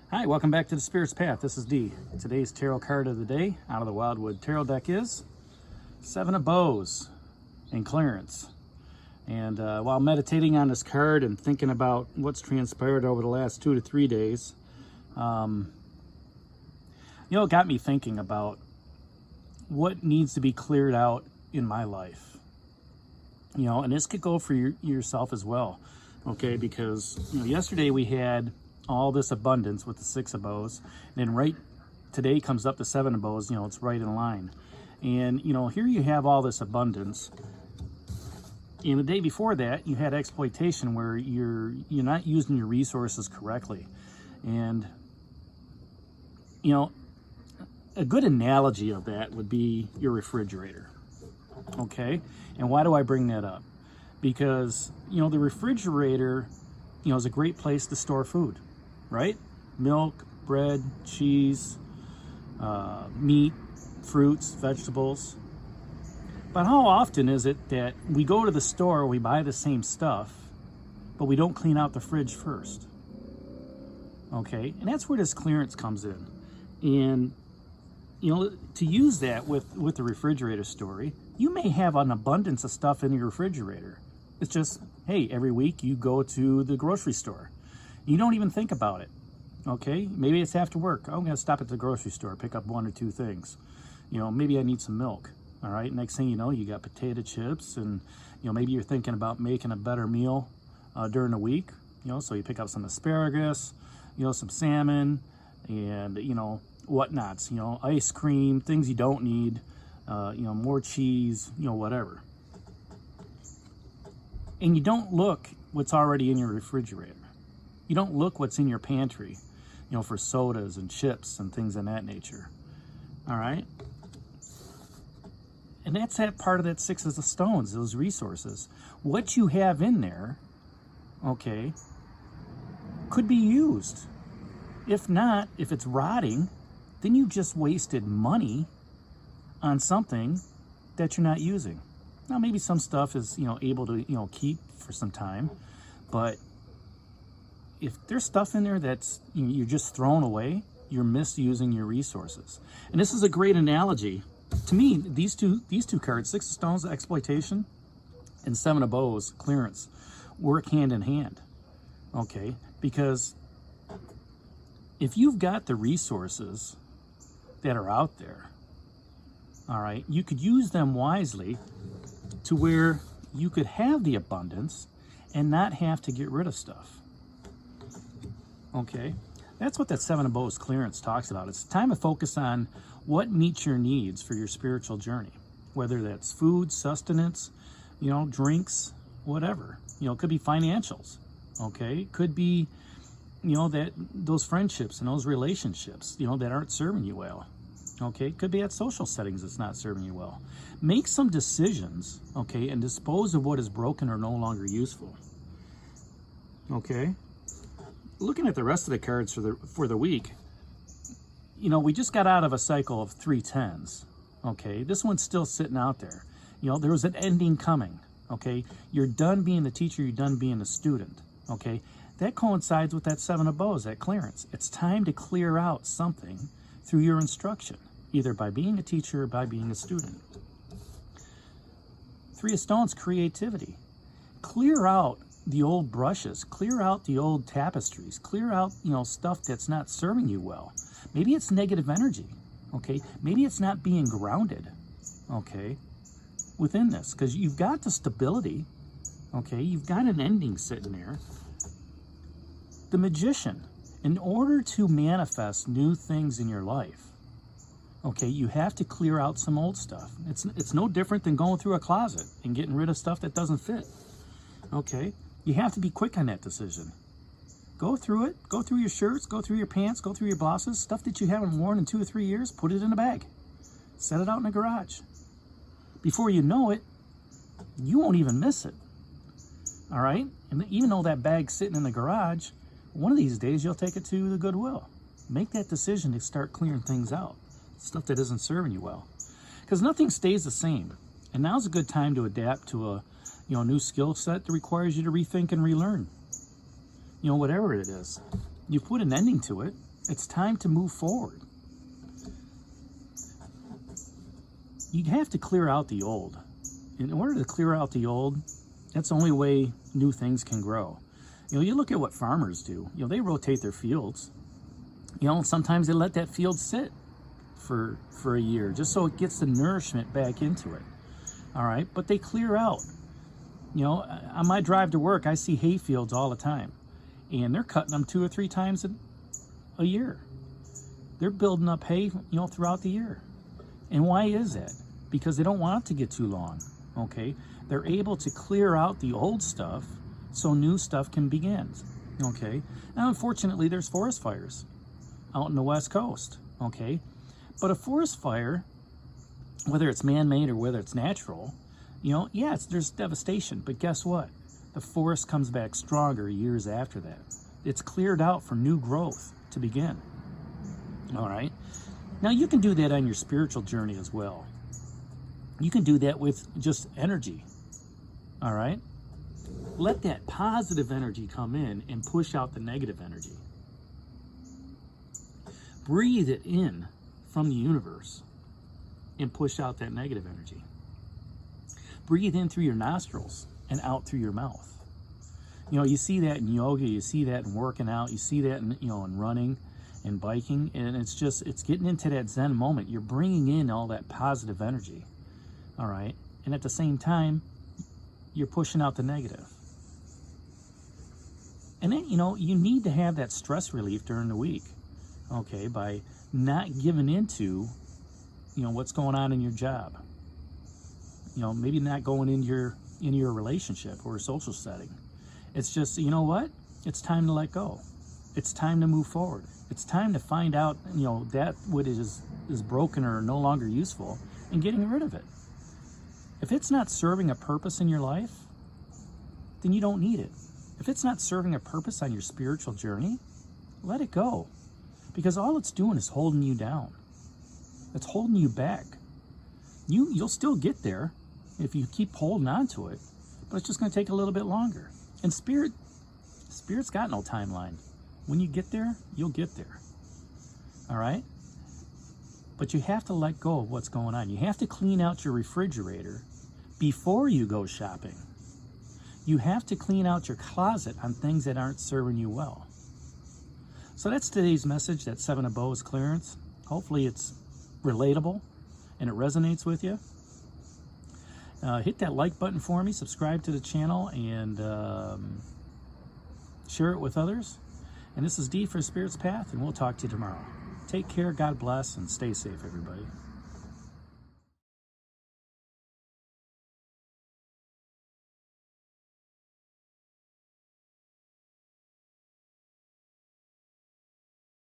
Hi, welcome back to the Spirit's Path. This is Dee. Today's tarot card of the day out of the Wildwood Tarot deck is Seven of Bows in clearance. And while meditating on this card and thinking about what's transpired over the last 2 to 3 days, it got me thinking about what needs to be cleared out in my life. And this could go for yourself as well, okay? Because yesterday we had all this abundance with the Six of Bows, and then right today comes up the Seven of Bows. It's right in line, and here you have all this abundance, and the day before that you had exploitation where you're not using your resources correctly. And a good analogy of that would be your refrigerator, okay? And why do I bring that up? Because the refrigerator is a great place to store food, right? Milk, bread, cheese, meat, fruits, vegetables. But how often is it that we go to the store, we buy the same stuff, but we don't clean out the fridge first? Okay, and that's where this clearance comes in. And to use that with the refrigerator story, you may have an abundance of stuff in your refrigerator. It's just, hey, every week you go to the grocery store. You don't even think about it, okay? Maybe it's after work. I'm gonna stop at the grocery store, pick up 1 or 2 things. Maybe I need some milk, all right? Next thing you know, you got potato chips, and maybe you're thinking about making a better meal during the week, so you pick up some asparagus, some salmon, and whatnots, ice cream, things you don't need, more cheese, whatever. And you don't look what's already in your refrigerator. You don't look what's in your pantry, for sodas and chips and things of that nature. All right? And that's that part of that Six of Stones, those resources. What you have in there, okay, could be used. If not, if it's rotting, then you just wasted money on something that you're not using. Now, maybe some stuff is, able to, keep for some time, but if there's stuff in there that's you're just throwing away, you're misusing your resources. And this is a great analogy. To me, these two cards, Six of Stones, exploitation, and Seven of Bows, clearance, work hand in hand, okay? Because if you've got the resources that are out there, all right, you could use them wisely to where you could have the abundance and not have to get rid of stuff. Okay, that's what that Seven of Bows clearance talks about. It's time to focus on what meets your needs for your spiritual journey, whether that's food, sustenance, drinks, whatever. It could be financials, okay? It could be, that those friendships and those relationships, that aren't serving you well, okay? It could be at social settings that's not serving you well. Make some decisions, okay, and dispose of what is broken or no longer useful, okay? Looking at the rest of the cards for the week, we just got out of a cycle of 3 10s, okay? This one's still sitting out there. There was an ending coming, okay? You're done being the teacher, you're done being the student, okay? That coincides with that Seven of Bows, that clearance. It's time to clear out something through your instruction, either by being a teacher or by being a student. Three of Stones, creativity. Clear out the old brushes, clear out the old tapestries, clear out, stuff that's not serving you well. Maybe it's negative energy, okay? Maybe it's not being grounded, okay, within this, because you've got the stability, okay? You've got an ending sitting there. The Magician, in order to manifest new things in your life, okay, you have to clear out some old stuff. It's no different than going through a closet and getting rid of stuff that doesn't fit, okay? You have to be quick on that decision. Go through it. Go through your shirts. Go through your pants. Go through your blouses. Stuff that you haven't worn in 2 or 3 years, put it in a bag. Set it out in the garage. Before you know it, you won't even miss it. All right? And even though that bag's sitting in the garage, one of these days you'll take it to the Goodwill. Make that decision to start clearing things out. Stuff that isn't serving you well. Because nothing stays the same. And now's a good time to adapt to a new skill set that requires you to rethink and relearn. Whatever it is. You put an ending to it. It's time to move forward. You have to clear out the old. In order to clear out the old, that's the only way new things can grow. You look at what farmers do. They rotate their fields. Sometimes they let that field sit for a year just so it gets the nourishment back into it. All right, but they clear out. On my drive to work, I see hay fields all the time, and they're cutting them 2 or 3 times a year. They're building up hay, throughout the year. And why is that? Because they don't want it to get too long. Okay, they're able to clear out the old stuff so new stuff can begin. Okay, now unfortunately there's forest fires out in the West Coast. Okay, but a forest fire, whether it's man-made or whether it's natural, there's devastation, but guess what? The forest comes back stronger years after that. It's cleared out for new growth to begin. All right, now you can do that on your spiritual journey as well. You can do that with just energy. All right, let that positive energy come in and push out the negative energy. Breathe it in from the universe and push out that negative energy. Breathe in through your nostrils and out through your mouth. You see that in yoga, you see that in working out, you see that in, in running and biking, and it's getting into that Zen moment. You're bringing in all that positive energy, all right? And at the same time, you're pushing out the negative. And then, you need to have that stress relief during the week, okay, by not giving into, what's going on in your job. Maybe not going in your relationship or a social setting. It's just, what? It's time to let go. It's time to move forward. It's time to find out, that what is broken or no longer useful and getting rid of it. If it's not serving a purpose in your life, then you don't need it. If it's not serving a purpose on your spiritual journey, let it go. Because all it's doing is holding you down. It's holding you back. You'll still get there if you keep holding on to it, but it's just going to take a little bit longer. And Spirit's got no timeline. When you get there, you'll get there. All right? But you have to let go of what's going on. You have to clean out your refrigerator before you go shopping. You have to clean out your closet on things that aren't serving you well. So that's today's message, that 7 of Bows clearance. Hopefully it's relatable and it resonates with you. Hit that like button for me, subscribe to the channel, and share it with others. And this is D for Spirit's Path, and we'll talk to you tomorrow. Take care, God bless, and stay safe, everybody.